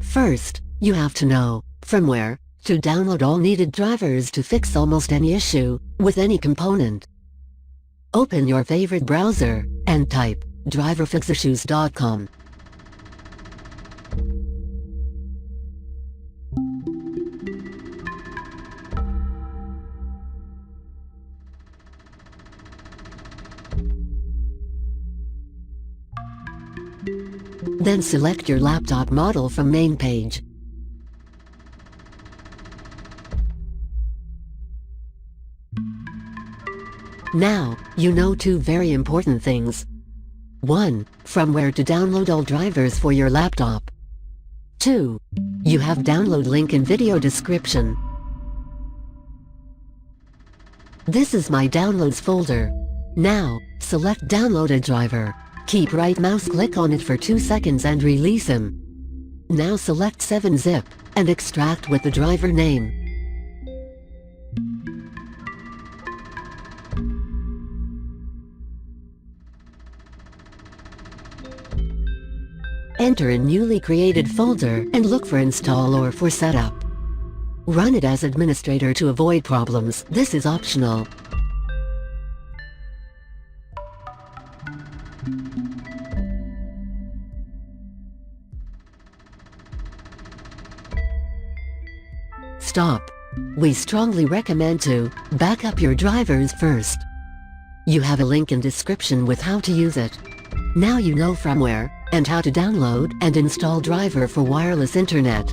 First, you have to know from where to download all needed drivers to fix almost any issue with any component. Open your favorite browser and type driverfixissues.com. Then select your laptop model from main page. Now, you know two very important things. 1. From where to download all drivers for your laptop. 2. You have download link in video description. This is my downloads folder. Now, select downloaded driver. Keep right mouse click on it for 2 seconds and release him. Now select 7-zip and extract with the driver name. Enter a newly created folder and look for install or for setup. Run it as administrator to avoid problems. This is optional. Stop. We strongly recommend to back up your drivers first. You have a link in description with how to use it. Now you know from where and how to download and install driver for wireless internet.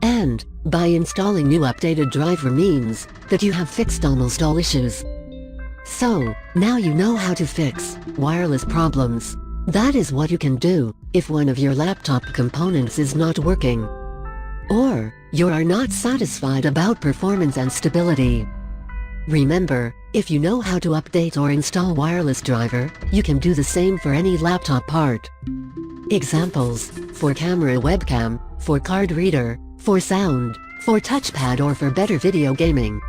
And by installing new updated driver means that you have fixed almost all issues. So, now you know how to fix wireless problems. That is what you can do if one of your laptop components is not working, or you are not satisfied about performance and stability. Remember, if you know how to update or install wireless driver, you can do the same for any laptop part. Examples: for camera webcam, for card reader, for sound, for touchpad or for better video gaming.